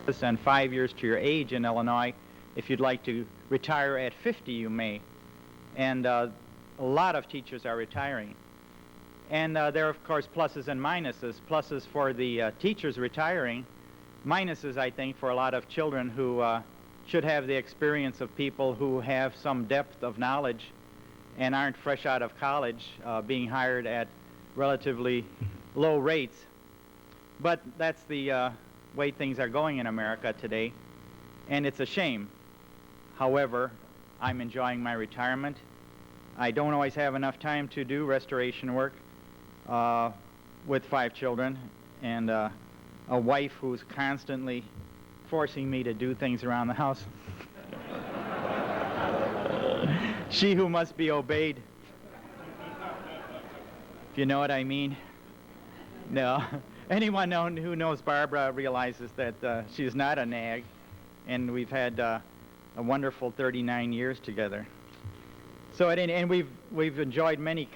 and 5 years to your age in Illinois. If you'd like to retire at 50, you may. And a lot of teachers are retiring. And there are, of course, pluses and minuses. Pluses for the teachers retiring, minuses, I think, for a lot of children who should have the experience of people who have some depth of knowledge and aren't fresh out of college, being hired at relatively low rates. But that's the way things are going in America today, and it's a shame. However, I'm enjoying my retirement. I don't always have enough time to do restoration work with 5 children and a wife who's constantly forcing me to do things around the house. She who must be obeyed. If you know what I mean. No. Anyone who knows Barbara realizes that she's not a nag, and we've had a wonderful 39 years together. So, and we've enjoyed many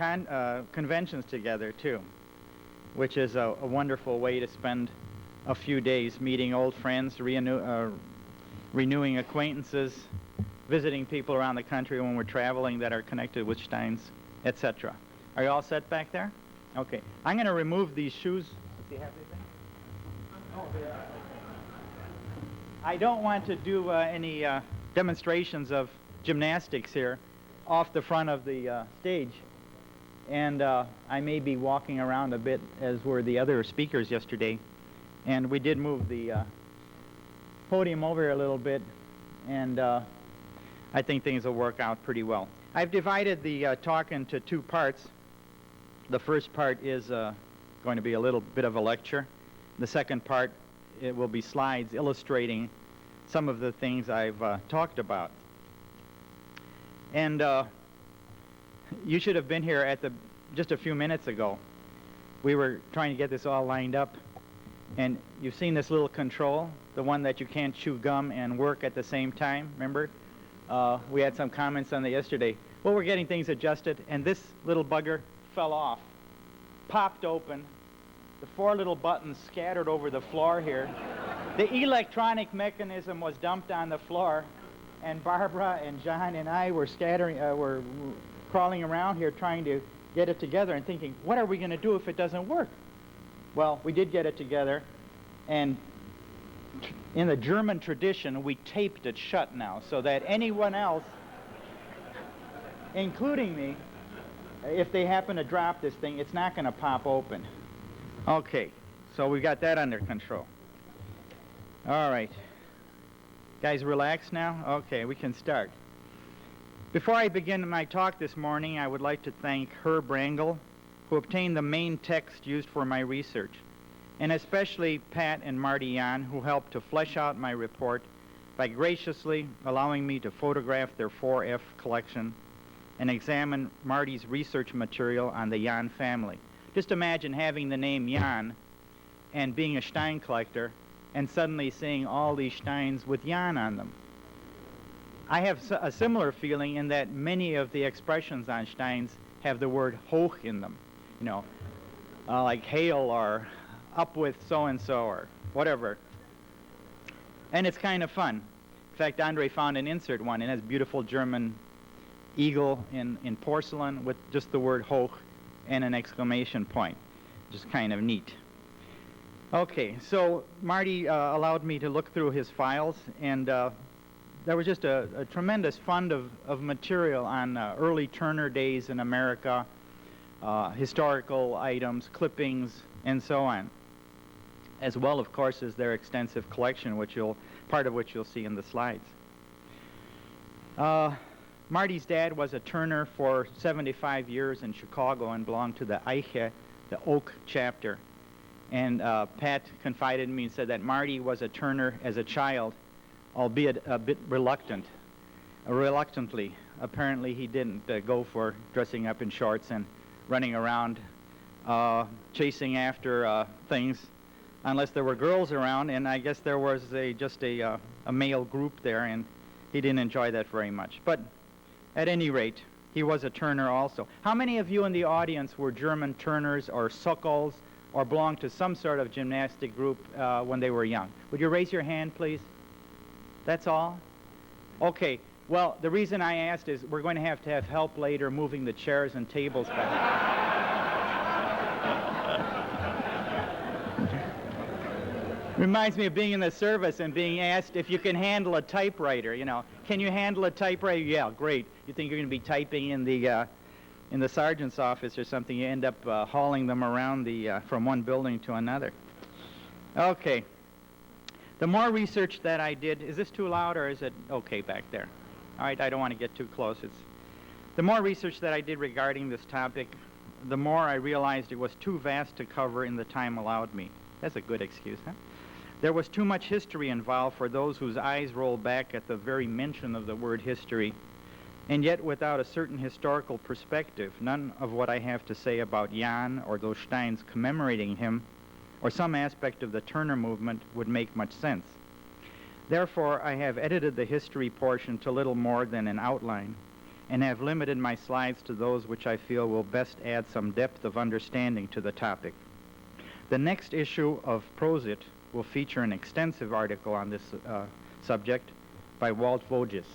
conventions together too, which is a wonderful way to spend a few days meeting old friends, renewing acquaintances, visiting people around the country when we're traveling that are connected with Steins, etc. Are you all set back there? Okay. I'm going to remove these shoes. Does he have anything? Oh, yeah. I don't want to do any demonstrations of gymnastics here off the front of the stage. And I may be walking around a bit, as were the other speakers yesterday. And we did move the podium over here a little bit, and I think things will work out pretty well. I've divided the talk into 2 parts. The first part is going to be a little bit of a lecture. The second part, it will be slides illustrating some of the things I've talked about. And you should have been here at just a few minutes ago. We were trying to get this all lined up. And you've seen this little control, the one that you can't chew gum and work at the same time, remember? We had some comments on that yesterday. Well, we're getting things adjusted, and this little bugger fell off, popped open. The 4 little buttons scattered over the floor here. The electronic mechanism was dumped on the floor, and Barbara and John and I were were crawling around here trying to get it together and thinking, what are we going to do if it doesn't work? Well, we did get it together, and in the German tradition, we taped it shut now so that anyone else, including me, if they happen to drop this thing, it's not going to pop open. Okay, so we got that under control. All right. Guys, relax now? Okay, we can start. Before I begin my talk this morning, I would like to thank Herb Rangel, who obtained the main text used for my research, and especially Pat and Marty Jan, who helped to flesh out my report by graciously allowing me to photograph their 4F collection and examine Marty's research material on the Jan family. Just imagine having the name Jan and being a Stein collector and suddenly seeing all these Steins with Jan on them. I have a similar feeling in that many of the expressions on Steins have the word Hoch in them. You know, like hail or up with so-and-so or whatever. And it's kind of fun. In fact, Andre found an insert one. It has beautiful German eagle in porcelain with just the word Hoch and an exclamation point. Just kind of neat. Okay, so Marty allowed me to look through his files, and there was just a tremendous fund of material on early Turner days in America, historical items, clippings, and so on, as well, of course, as their extensive collection, part of which you'll see in the slides. Marty's dad was a Turner for 75 years in Chicago and belonged to the Eiche, the Oak chapter. And Pat confided in me and said that Marty was a Turner as a child, albeit a bit reluctantly. Apparently he didn't go for dressing up in shorts and running around chasing after things unless there were girls around, and I guess there was just a male group there, and he didn't enjoy that very much. But at any rate, he was a Turner also. How many of you in the audience were German Turners or Sokols or belonged to some sort of gymnastic group when they were young? Would you raise your hand, please? That's all? Okay. Well, the reason I asked is we're going to have help later moving the chairs and tables back. Reminds me of being in the service and being asked if you can handle a typewriter. You know, can you handle a typewriter? Yeah, great. You think you're going to be typing in the sergeant's office or something? You end up hauling them around from one building to another. Okay. The more research that I did, is this too loud or is it okay back there? All right, I don't want to get too close. The more research that I did regarding this topic, the more I realized it was too vast to cover in the time allowed me. That's a good excuse, huh? There was too much history involved for those whose eyes roll back at the very mention of the word history, and yet without a certain historical perspective, none of what I have to say about Jan or those Steins commemorating him or some aspect of the Turner movement would make much sense. Therefore, I have edited the history portion to little more than an outline and have limited my slides to those which I feel will best add some depth of understanding to the topic. The next issue of Prosit will feature an extensive article on this subject by Walt Voges,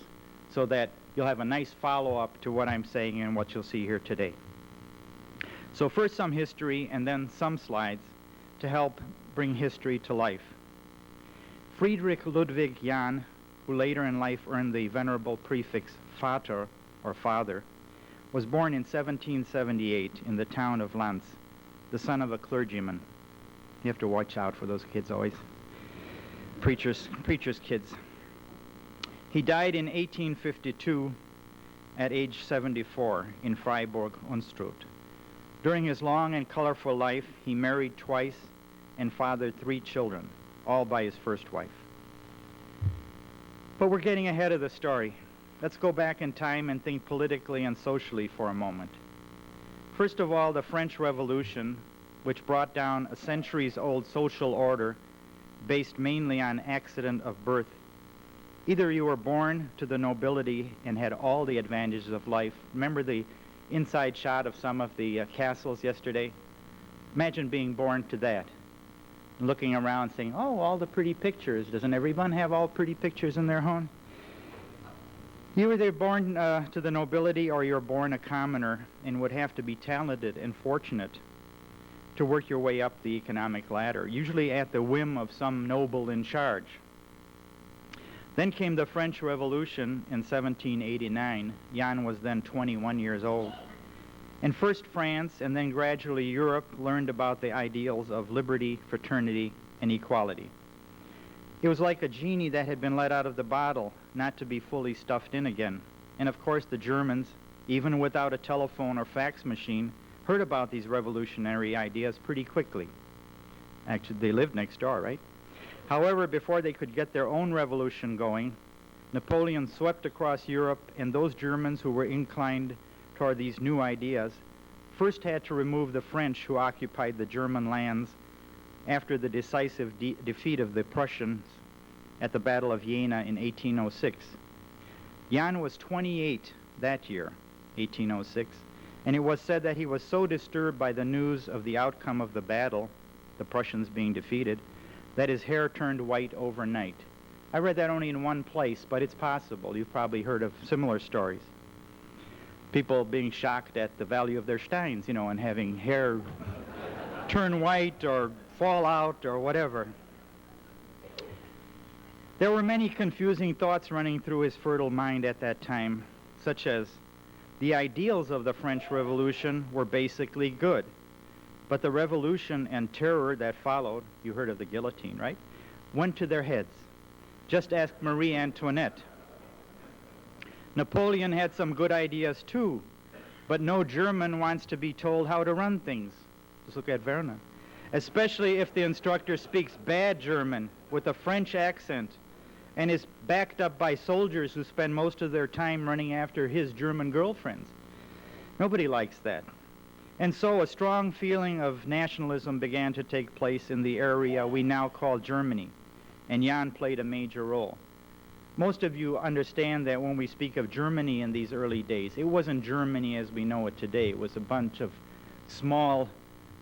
so that you'll have a nice follow-up to what I'm saying and what you'll see here today. So first some history and then some slides to help bring history to life. Friedrich Ludwig Jahn, who later in life earned the venerable prefix Vater, or father, was born in 1778 in the town of Lanz, the son of a clergyman. You have to watch out for those kids always. Preachers' kids. He died in 1852 at age 74 in Freiburg-Unstrut. During his long and colorful life, he married twice and fathered 3 children, all by his first wife. But we're getting ahead of the story. Let's go back in time and think politically and socially for a moment. First of all, the French Revolution, which brought down a centuries-old social order based mainly on accident of birth. Either you were born to the nobility and had all the advantages of life. Remember the inside shot of some of the castles yesterday? Imagine being born to that, looking around saying, oh, all the pretty pictures. Doesn't everyone have all pretty pictures in their home? You were either born to the nobility or you're born a commoner and would have to be talented and fortunate to work your way up the economic ladder, usually at the whim of some noble in charge. Then came the French Revolution in 1789. Jan was then 21 years old. And first France and then gradually Europe learned about the ideals of liberty, fraternity, and equality. It was like a genie that had been let out of the bottle, not to be fully stuffed in again. And of course the Germans, even without a telephone or fax machine, heard about these revolutionary ideas pretty quickly. Actually, they lived next door, right? However, before they could get their own revolution going, Napoleon swept across Europe, and those Germans who were inclined toward these new ideas first had to remove the French who occupied the German lands after the decisive defeat of the Prussians at the Battle of Jena in 1806. Jan was 28 that year, 1806, and it was said that he was so disturbed by the news of the outcome of the battle, the Prussians being defeated, that his hair turned white overnight. I read that only in one place, but it's possible. You've probably heard of similar stories. People being shocked at the value of their Steins, and having hair turn white or fall out or whatever. There were many confusing thoughts running through his fertile mind at that time, such as, the ideals of the French Revolution were basically good, but the revolution and terror that followed, you heard of the guillotine, right, went to their heads. Just ask Marie Antoinette. Napoleon had some good ideas too, but no German wants to be told how to run things. Just look at Werner. Especially if the instructor speaks bad German with a French accent and is backed up by soldiers who spend most of their time running after his German girlfriends. Nobody likes that. And so a strong feeling of nationalism began to take place in the area we now call Germany, and Jan played a major role. Most of you understand that when we speak of Germany in these early days, it wasn't Germany as we know it today. It was a bunch of small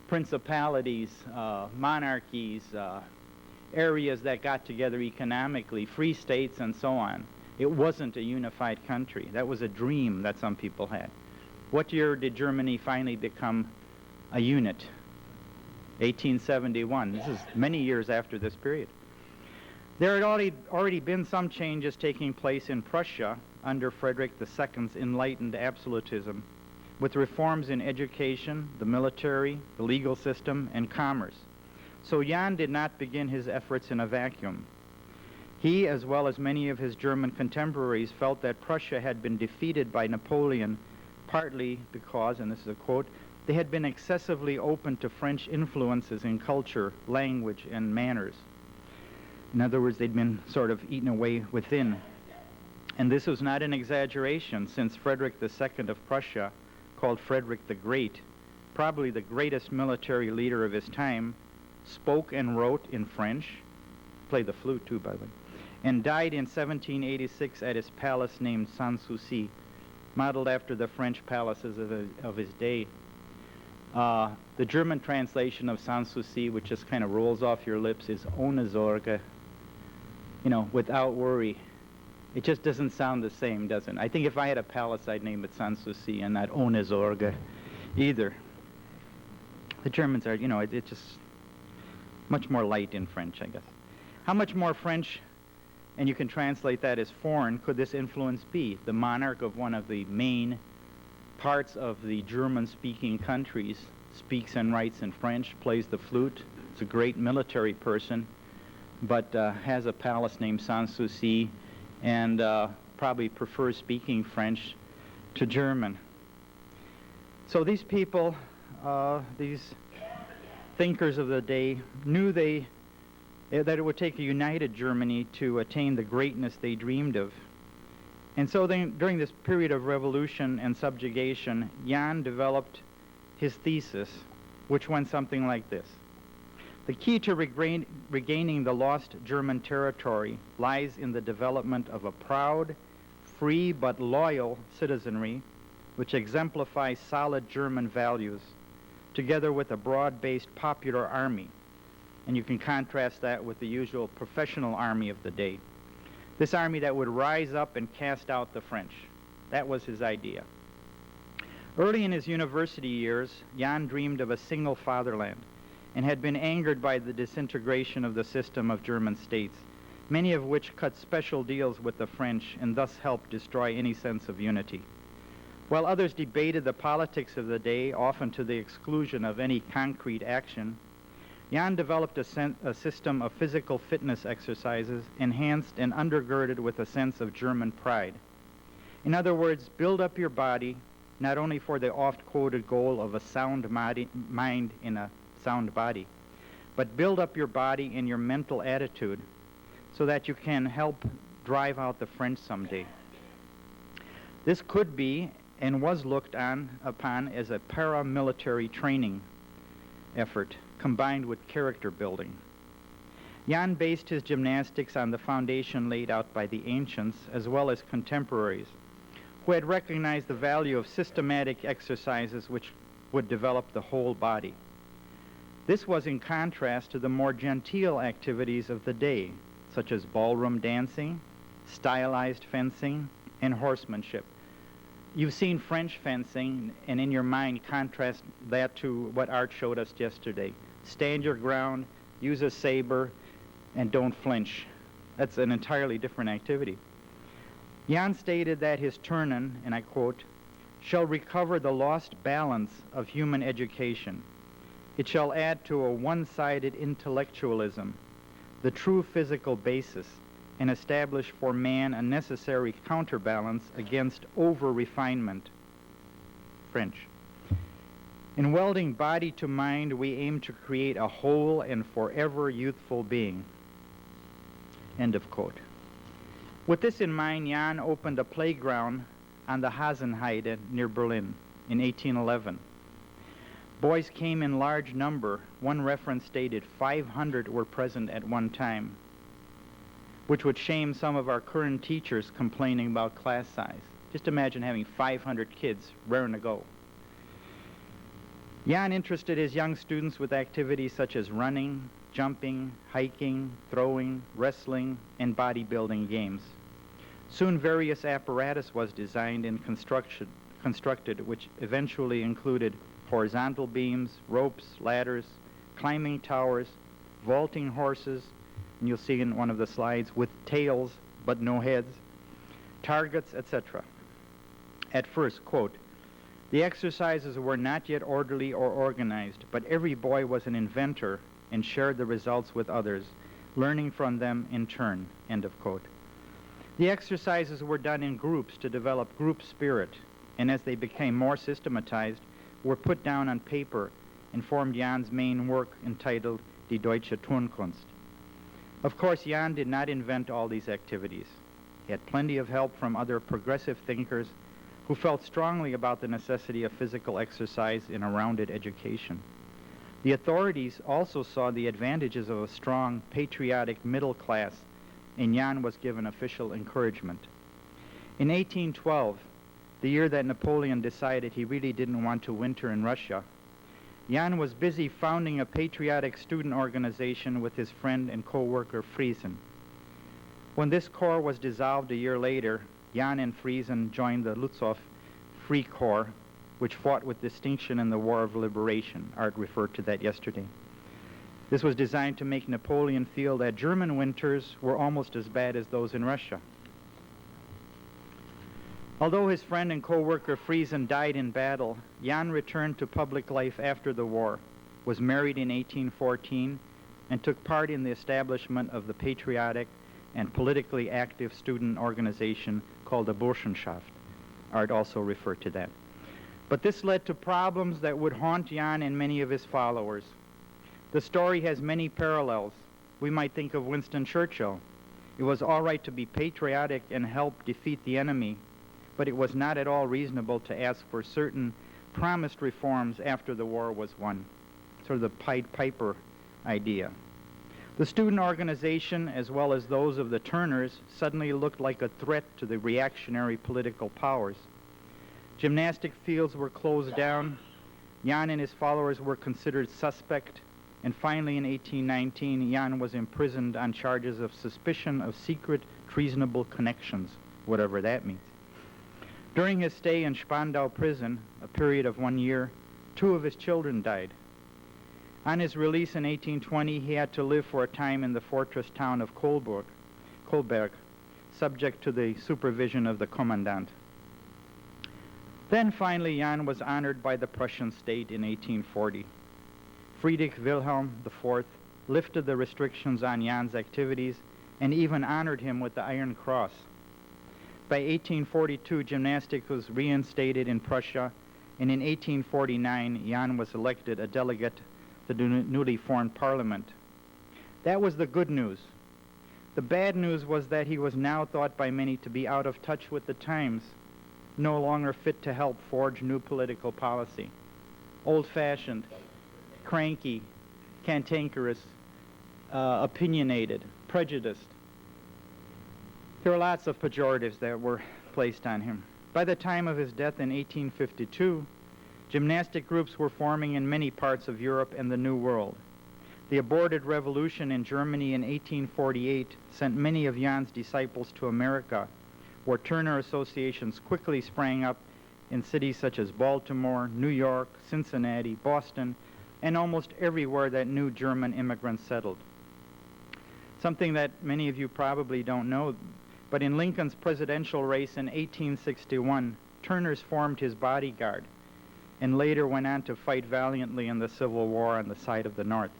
principalities, monarchies, areas that got together economically, free states and so on. It wasn't a unified country. That was a dream that some people had. What year did Germany finally become a unit? 1871. This is many years after this period. There had already been some changes taking place in Prussia under Frederick II's enlightened absolutism, with reforms in education, the military, the legal system, and commerce. So Jan did not begin his efforts in a vacuum. He, as well as many of his German contemporaries, felt that Prussia had been defeated by Napoleon partly because, and this is a quote, they had been excessively open to French influences in culture, language, and manners. In other words, they'd been sort of eaten away within. And this was not an exaggeration, since Frederick II of Prussia, called Frederick the Great, probably the greatest military leader of his time, spoke and wrote in French, played the flute too, by the way, and died in 1786 at his palace named Sanssouci, modeled after the French palaces of his day. The German translation of Sanssouci, which just kind of rolls off your lips, is ohne Sorge, without worry. It just doesn't sound the same, does it? I think if I had a palace, I'd name it Sanssouci and not ohne Sorge either. The Germans are, it's just much more light in French, I guess. How much more French, and you can translate that as foreign, could this influence be? The monarch of one of the main parts of the German-speaking countries speaks and writes in French, plays the flute. It's a great military person, but has a palace named Sanssouci, and probably prefers speaking French to German. So these people, these thinkers of the day, knew that it would take a united Germany to attain the greatness they dreamed of. And so then, during this period of revolution and subjugation, Jan developed his thesis, which went something like this. The key to regaining the lost German territory lies in the development of a proud, free but loyal citizenry which exemplifies solid German values, together with a broad-based popular army. And you can contrast that with the usual professional army of the day. This army that would rise up and cast out the French. That was his idea. Early in his university years, Jan dreamed of a single fatherland and had been angered by the disintegration of the system of German states, many of which cut special deals with the French and thus helped destroy any sense of unity. While others debated the politics of the day, often to the exclusion of any concrete action, Jan developed a system of physical fitness exercises enhanced and undergirded with a sense of German pride. In other words, build up your body, not only for the oft-quoted goal of a sound mind in a sound body, but build up your body in your mental attitude so that you can help drive out the French someday. This could be and was looked upon as a paramilitary training effort combined with character building. Jan based his gymnastics on the foundation laid out by the ancients as well as contemporaries, who had recognized the value of systematic exercises which would develop the whole body. This was in contrast to the more genteel activities of the day, such as ballroom dancing, stylized fencing, and horsemanship. You've seen French fencing, and in your mind contrast that to what Art showed us yesterday. Stand your ground, use a saber, and don't flinch. That's an entirely different activity. Jan stated that his Turnen, and I quote, shall recover the lost balance of human education. It shall add to a one-sided intellectualism the true physical basis, and establish for man a necessary counterbalance against over-refinement. French. In welding body to mind, we aim to create a whole and forever youthful being. End of quote. With this in mind, Jan opened a playground on the Hasenheide near Berlin in 1811. Boys came in large number. One reference stated 500 were present at one time, which would shame some of our current teachers complaining about class size. Just imagine having 500 kids raring to go. Jan interested his young students with activities such as running, jumping, hiking, throwing, wrestling, and bodybuilding games. Soon various apparatus was designed and constructed, which eventually included horizontal beams, ropes, ladders, climbing towers, vaulting horses, and you'll see in one of the slides, with tails but no heads, targets, etc. At first, quote, "The exercises were not yet orderly or organized, but every boy was an inventor and shared the results with others, learning from them in turn," end of quote. The exercises were done in groups to develop group spirit, and as they became more systematized, were put down on paper and formed Jan's main work entitled Die Deutsche Turnkunst. Of course, Jan did not invent all these activities. He had plenty of help from other progressive thinkers who felt strongly about the necessity of physical exercise in a rounded education. The authorities also saw the advantages of a strong, patriotic middle class, and Jan was given official encouragement. In 1812, the year that Napoleon decided he really didn't want to winter in Russia, Jan was busy founding a patriotic student organization with his friend and co-worker Friesen. When this corps was dissolved a year later, Jan and Friesen joined the Lutzow Free Corps, which fought with distinction in the War of Liberation. Art referred to that yesterday. This was designed to make Napoleon feel that German winters were almost as bad as those in Russia. Although his friend and co-worker Friesen died in battle, Jan returned to public life after the war, was married in 1814, and took part in the establishment of the patriotic and politically active student organization called the Burschenschaft. Art also referred to that. But this led to problems that would haunt Jan and many of his followers. The story has many parallels. We might think of Winston Churchill. It was all right to be patriotic and help defeat the enemy, but it was not at all reasonable to ask for certain promised reforms after the war was won. Sort of the Pied Piper idea. The student organization, as well as those of the Turners, suddenly looked like a threat to the reactionary political powers. Gymnastic fields were closed down. Jan and his followers were considered suspect. And finally, in 1819, Jan was imprisoned on charges of suspicion of secret, treasonable connections, whatever that means. During his stay in Spandau prison, a period of 1 year, 2 of his children died. On his release in 1820, he had to live for a time in the fortress town of Kolberg, subject to the supervision of the commandant. Then finally, Jan was honored by the Prussian state in 1840. Friedrich Wilhelm IV lifted the restrictions on Jan's activities and even honored him with the Iron Cross. By 1842, gymnastics was reinstated in Prussia, and in 1849, Jan was elected a delegate to the newly formed parliament. That was the good news. The bad news was that he was now thought by many to be out of touch with the times, no longer fit to help forge new political policy. Old-fashioned, cranky, cantankerous, opinionated, prejudiced. There were lots of pejoratives that were placed on him. By the time of his death in 1852, gymnastic groups were forming in many parts of Europe and the New World. The aborted revolution in Germany in 1848 sent many of Jan's disciples to America, where Turner associations quickly sprang up in cities such as Baltimore, New York, Cincinnati, Boston, and almost everywhere that new German immigrants settled. Something that many of you probably don't know, but in Lincoln's presidential race in 1861, Turner's formed his bodyguard and later went on to fight valiantly in the Civil War on the side of the North.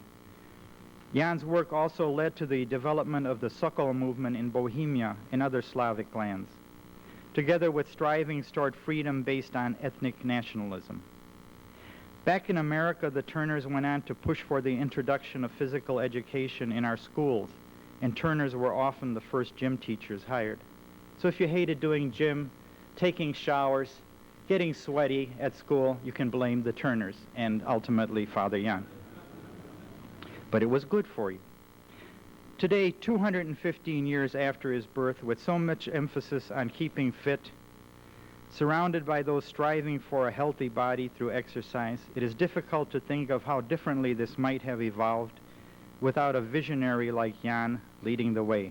Jan's work also led to the development of the Sokol movement in Bohemia and other Slavic lands, together with strivings toward freedom based on ethnic nationalism. Back in America, the Turners went on to push for the introduction of physical education in our schools, and Turners were often the first gym teachers hired. So if you hated doing gym, taking showers, getting sweaty at school, you can blame the Turners and ultimately Father Jan. But it was good for you. Today, 215 years after his birth, with so much emphasis on keeping fit, Surrounded by those striving for a healthy body through exercise, it is difficult to think of how differently this might have evolved without a visionary like Jan leading the way.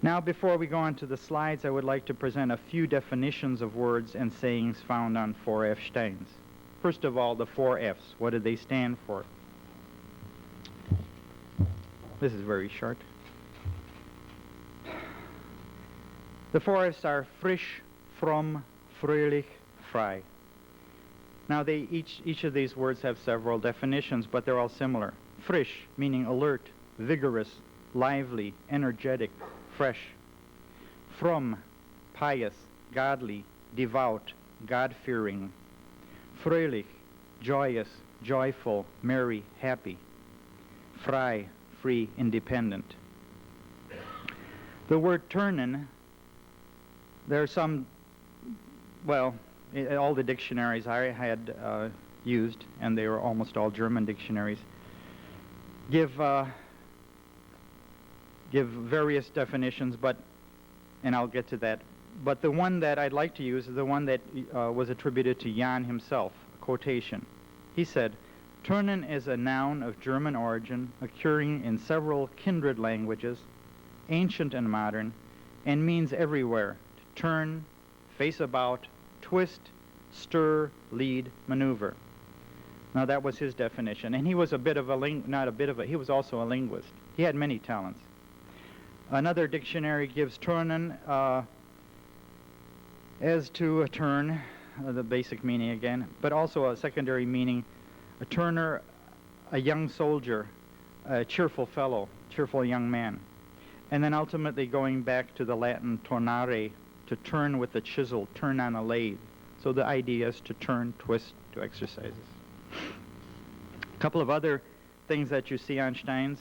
Now, before we go on to the slides, I would like to present a few definitions of words and sayings found on 4F Steins. First of all, the 4 F's. What do they stand for? This is very short. The 4 F's are frisch, fromm, fröhlich, frei. Now, each of these words have several definitions, but they're all similar. Frisch, meaning alert, vigorous, lively, energetic, fresh. Fromm, pious, godly, devout, God-fearing. Fröhlich, joyous, joyful, merry, happy. Frei, free, independent. The word turnen, there are some, well, all the dictionaries I had used, and they were almost all German dictionaries, give various definitions, and I'll get to that. But the one that I'd like to use is the one that was attributed to Jan himself, a quotation. He said, "Turnen is a noun of German origin, occurring in several kindred languages, ancient and modern, and means everywhere to turn, face about, twist, stir, lead, maneuver." Now that was his definition, and he was he was also a linguist. He had many talents. Another dictionary gives turnen as to a turn, the basic meaning again, but also a secondary meaning, a turner, a young soldier, a cheerful fellow, cheerful young man. And then ultimately going back to the Latin tornare, to turn with the chisel, turn on a lathe. So the idea is to turn, twist, do exercises. A couple of other things that you see on Steins,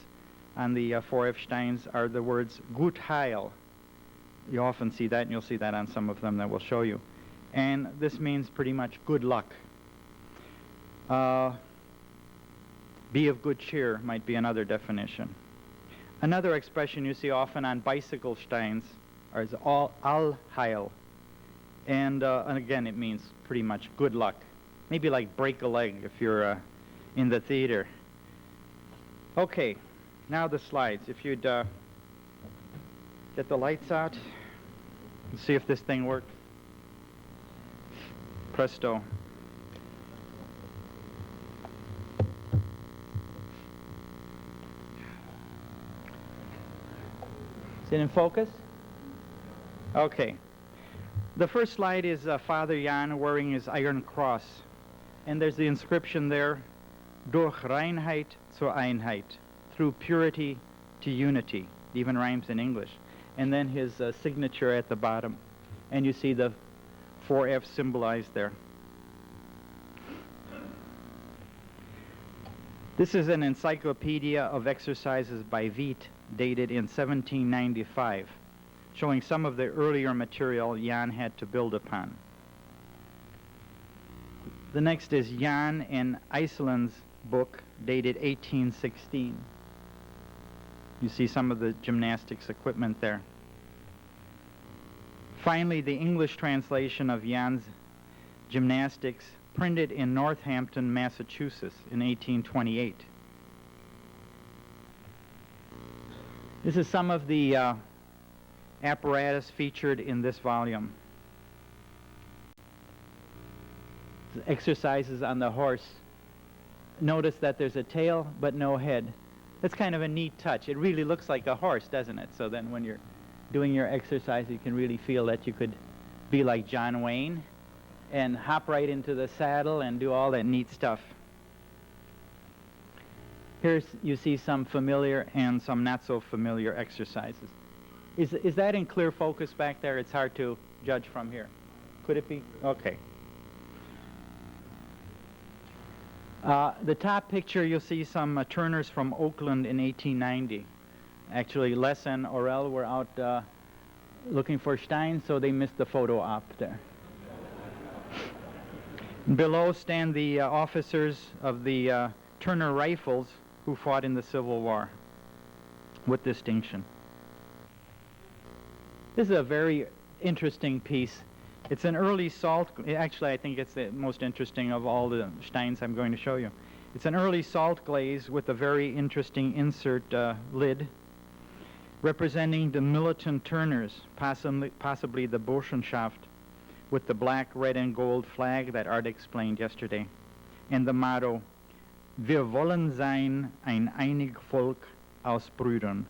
on the 4F Steins, are the words gut heil. You often see that, and you'll see that on some of them that we'll show you. And this means pretty much good luck. Be of good cheer might be another definition. Another expression you see often on bicycle Steins is all heil. And again, it means pretty much good luck. Maybe like break a leg if you're in the theater. Okay, now the slides. If you'd get the lights out and see if this thing works. Presto. Is it in focus? Okay. The first slide is Father Jan wearing his iron cross. And there's the inscription there, durch Reinheit zur Einheit, through purity to unity. It even rhymes in English. And then his signature at the bottom. And you see the 4F symbolized there. This is an encyclopedia of exercises by Wiet, dated in 1795, showing some of the earlier material Jan had to build upon. The next is Jan and Iceland's book, dated 1816. You see some of the gymnastics equipment there. Finally, the English translation of Jan's gymnastics, printed in Northampton, Massachusetts in 1828. This is some of the apparatus featured in this volume. Exercises on the horse. Notice that there's a tail but no head. That's kind of a neat touch. It really looks like a horse, doesn't it? So then when you're doing your exercise, you can really feel that you could be like John Wayne and hop right into the saddle and do all that neat stuff. Here you see some familiar and some not so familiar exercises. Is that in clear focus back there? It's hard to judge from here. Could it be? Okay. The top picture, you'll see some turners from Oakland in 1890. Actually, Les and Aurel were out looking for Stein, so they missed the photo op there. Below stand the officers of the Turner Rifles who fought in the Civil War with distinction. This is a very interesting piece. It's an early salt, actually I think it's the most interesting of all the Steins I'm going to show you. It's an early salt glaze with a very interesting insert lid representing the militant Turners, possibly the Burschenschaft, with the black, red, and gold flag that Art explained yesterday, and the motto, Wir wollen sein ein einig Volk aus Brüdern.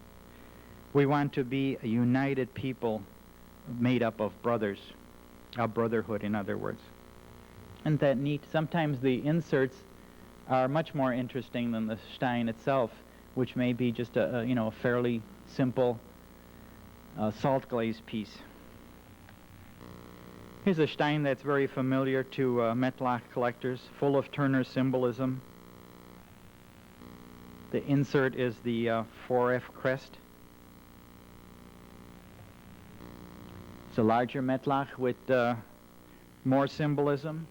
We want to be a united people made up of brothers, a brotherhood in other words. Isn't that neat? Sometimes the inserts are much more interesting than the Stein itself, which may be just a fairly simple salt glaze piece. Here's a Stein that's very familiar to Mettlach collectors, full of Turner symbolism. The insert is the 4F crest. It's a larger Mettlach with more symbolism.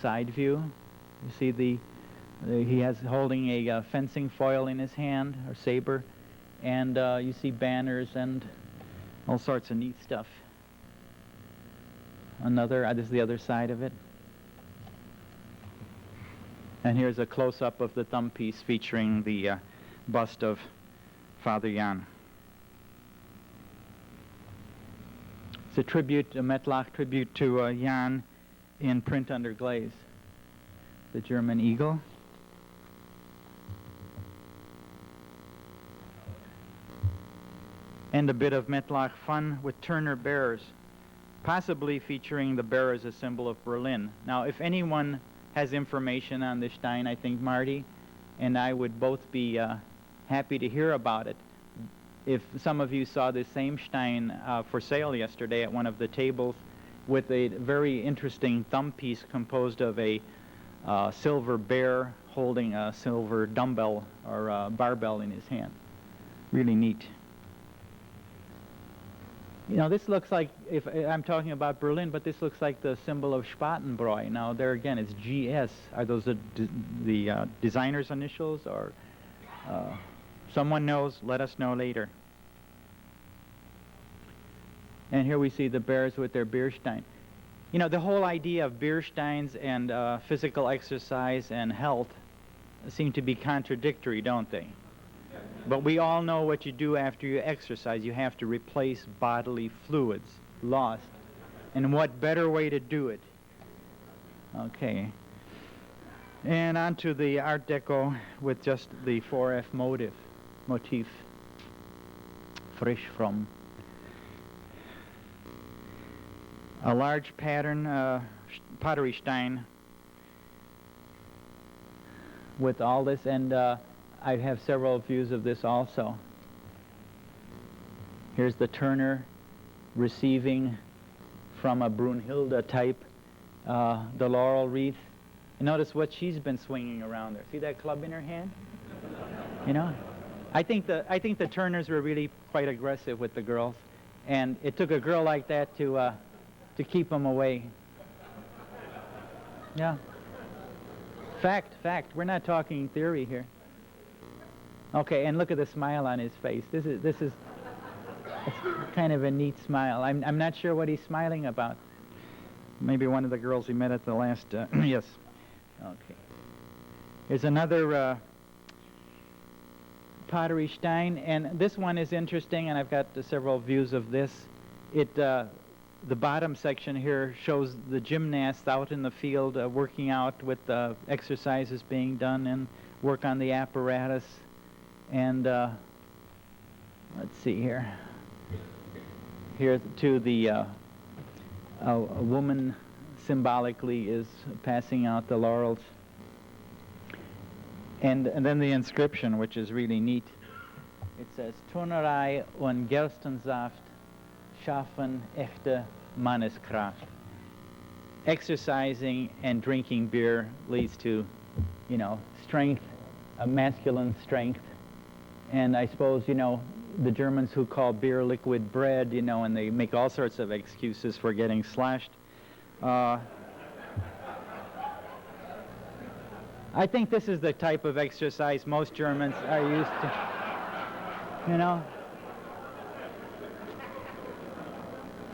Side view. You see he has holding a fencing foil in his hand, or saber, and you see banners and all sorts of neat stuff. This is the other side of it. And here's a close-up of the thumb piece featuring the bust of Father Jan. It's a tribute, a Mettlach tribute to Jan in print under glaze. The German eagle. And a bit of Mettlach fun with Turner bears, possibly featuring the bear as a symbol of Berlin. Now, if anyone has information on this Stein, I think Marty and I would both be happy to hear about it. If some of you saw this same Stein for sale yesterday at one of the tables with a very interesting thumb piece composed of a silver bear holding a silver dumbbell or barbell in his hand. Really neat. You know, this looks like, if I'm talking about Berlin, but this looks like the symbol of Spatenbräu. Now, there again, it's GS. Are those the designer's initials, or someone knows? Let us know later. And here we see the bears with their Bierstein. You know, the whole idea of Biersteins and physical exercise and health seem to be contradictory, don't they? But we all know what you do after you exercise. You have to replace bodily fluids lost. And what better way to do it? Okay. And on to the Art Deco with just the 4F motif. Frisch from. A large pattern, pottery stein with all this, and I have several views of this also. Here's the Turner receiving from a Brunhilde type the laurel wreath. And notice what she's been swinging around there. See that club in her hand? You know, I think the Turners were really quite aggressive with the girls, and it took a girl like that to keep them away. Yeah. Fact. We're not talking theory here. Okay, and look at the smile on his face. This is it's kind of a neat smile. I'm not sure what he's smiling about. Maybe one of the girls he met at the last. Yes. Okay. Here's another pottery stein, and this one is interesting, and I've got several views of this. The bottom section here shows the gymnasts out in the field working out with exercises being done and work on the apparatus. And let's see here. Here too, a woman symbolically is passing out the laurels. And then the inscription, which is really neat. It says, Turnerei und Gerstensaft schaffen echte Manneskraft. Exercising and drinking beer leads to, strength, a masculine strength. And I suppose, the Germans who call beer liquid bread, and they make all sorts of excuses for getting slashed. I think this is the type of exercise most Germans are used to,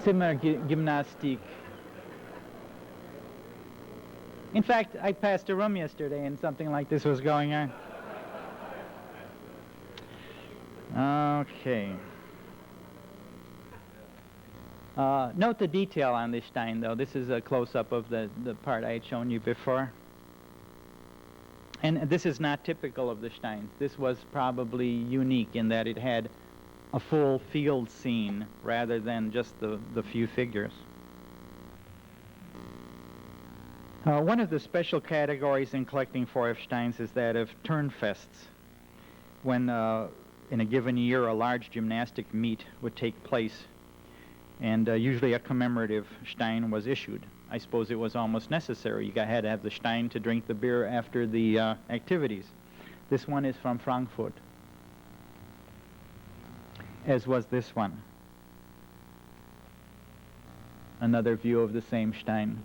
Zimmergymnastik. In fact, I passed a room yesterday and something like this was going on. Okay. Note the detail on this Stein, though. This is a close-up of the part I had shown you before. And this is not typical of the Steins. This was probably unique in that it had a full field scene rather than just the few figures. One of the special categories in collecting 4F Steins is that of turnfests, when in a given year a large gymnastic meet would take place, and usually a commemorative Stein was issued. I suppose it was almost necessary. You had to have the Stein to drink the beer after the activities. This one is from Frankfurt, as was this one. Another view of the same Stein.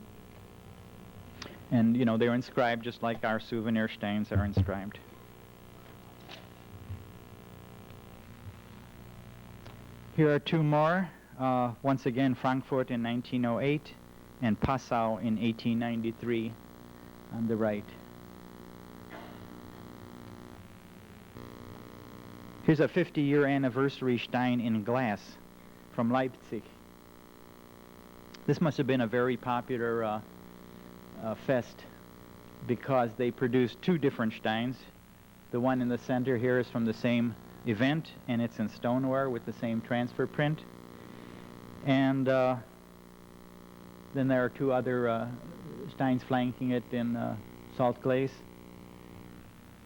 And, you know, they're inscribed just like our souvenir Steins are inscribed. Here are two more. Once again, Frankfurt in 1908 and Passau in 1893 on the right. Here's a 50-year anniversary Stein in glass from Leipzig. This must have been a very popular fest because they produced two different Steins. The one in the center here is from the same event, and it's in stoneware with the same transfer print. And then there are two other Steins flanking it in salt glaze.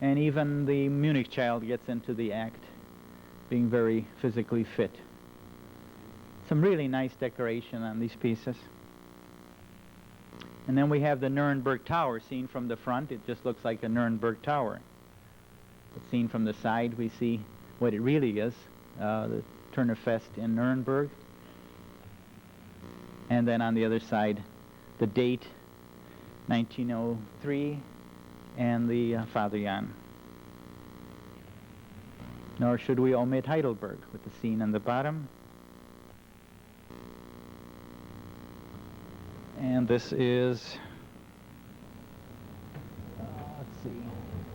And even the Munich child gets into the act, being very physically fit. Some really nice decoration on these pieces. And then we have the Nuremberg Tower seen from the front. It just looks like a Nuremberg Tower. But seen from the side, we see what it really is, the Turnerfest in Nuremberg. And then on the other side, the date, 1903, and the Father Jan. Nor should we omit Heidelberg with the scene on the bottom. And this is, let's see,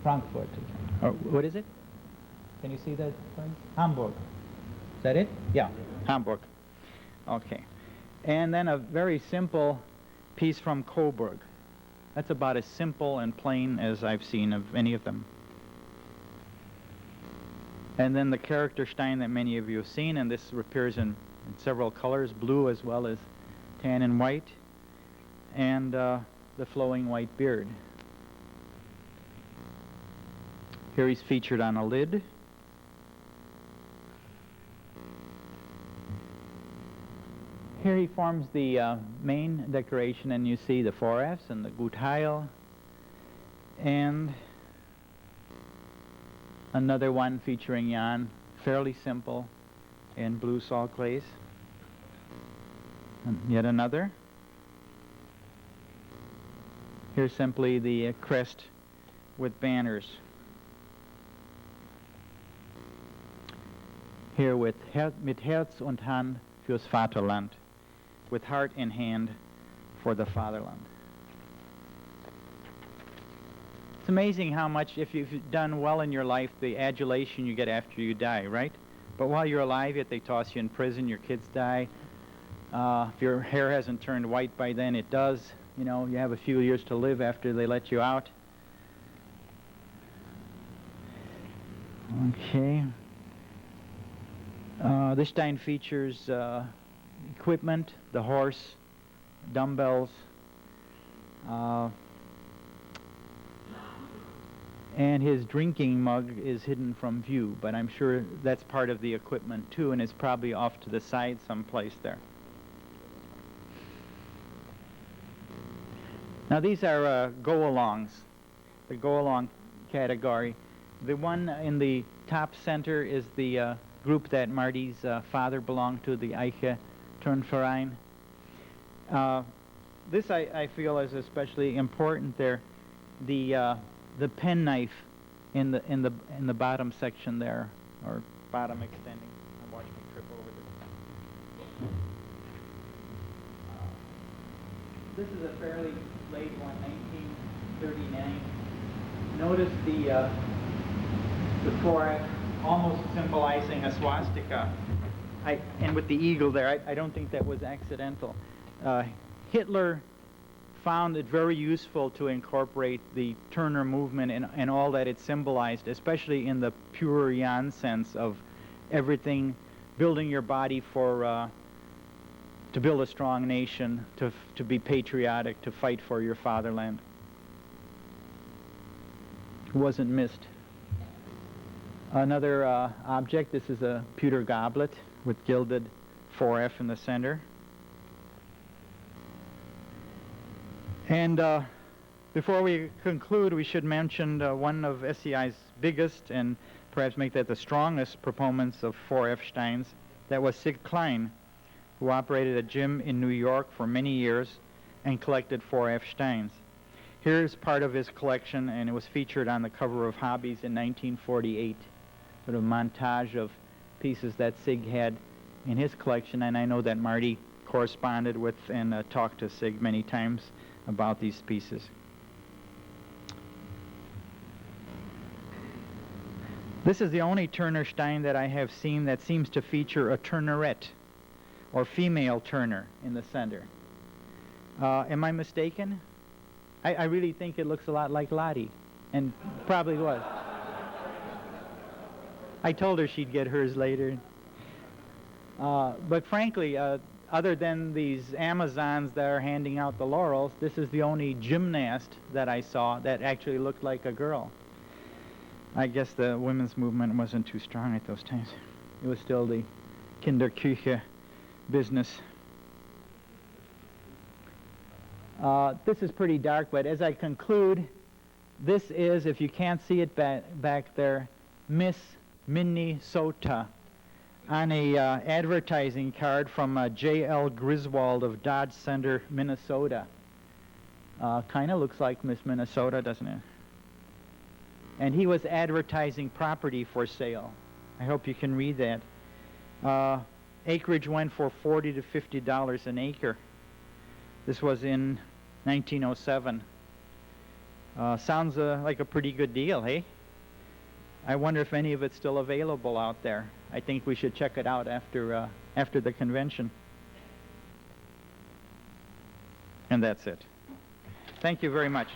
Frankfurt. Or what is it? Can you see that? Hamburg. Is that it? Yeah, Hamburg. Okay. And then a very simple piece from Coburg. That's about as simple and plain as I've seen of any of them. And then the character Stein that many of you have seen, and this appears in several colors, blue as well as tan and white, and the flowing white beard. Here he's featured on a lid. Here he forms the main decoration, and you see the 4Fs and the Gut Heil, and another one featuring Jan, fairly simple, in blue salt glaze. And yet another. Here's simply the crest with banners. Here with mit Herz und Hand fürs Vaterland, with heart in hand for the fatherland. It's amazing how much, if you've done well in your life, the adulation you get after you die, right? But while you're alive, yet they toss you in prison, your kids die. If your hair hasn't turned white by then, it does. You know, you have a few years to live after they let you out. Okay. This Stein features equipment, the horse, dumbbells, and his drinking mug is hidden from view, but I'm sure that's part of the equipment too, and it's probably off to the side someplace there. Now these are go-alongs, the go-along category. The one in the top center is the group that Marty's father belonged to, the Eiche Turnverein. This I feel is especially important there. The penknife in the bottom section there, or bottom extending. I'm watching me trip over This is a fairly late one, 1939. Notice the forehead almost symbolizing a swastika. And with the eagle there, I don't think that was accidental. Hitler found it very useful to incorporate the Turner movement and all that it symbolized, especially in the pure Jan sense of everything, building your body for to build a strong nation, to be patriotic, to fight for your fatherland. Wasn't missed. Another object, this is a pewter goblet with gilded 4F in the center. And before we conclude, we should mention one of SEI's biggest and perhaps make that the strongest proponents of 4F Steins. That was Sig Klein, who operated a gym in New York for many years and collected 4F Steins. Here's part of his collection, and it was featured on the cover of Hobbies in 1948. Sort of montage of pieces that Sig had in his collection, and I know that Marty corresponded with and talked to Sig many times about these pieces. This is the only Turner Stein that I have seen that seems to feature a Turnerette, or female Turner, in the center. Am I mistaken? I really think it looks a lot like Lottie, and probably was. I told her she'd get hers later. But frankly, other than these Amazons that are handing out the laurels, this is the only gymnast that I saw that actually looked like a girl. I guess the women's movement wasn't too strong at those times. It was still the Kinderküche business. This is pretty dark, but as I conclude, this is, if you can't see it back there, Miss Minnesota on a advertising card from J.L. Griswold of Dodge Center, Minnesota. Kind of looks like Miss Minnesota, doesn't it? And he was advertising property for sale. I hope you can read that. Acreage went for $40 to $50 an acre. This was in 1907. Sounds like a pretty good deal, hey? I wonder if any of it's still available out there. I think we should check it out after the convention. And that's it. Thank you very much.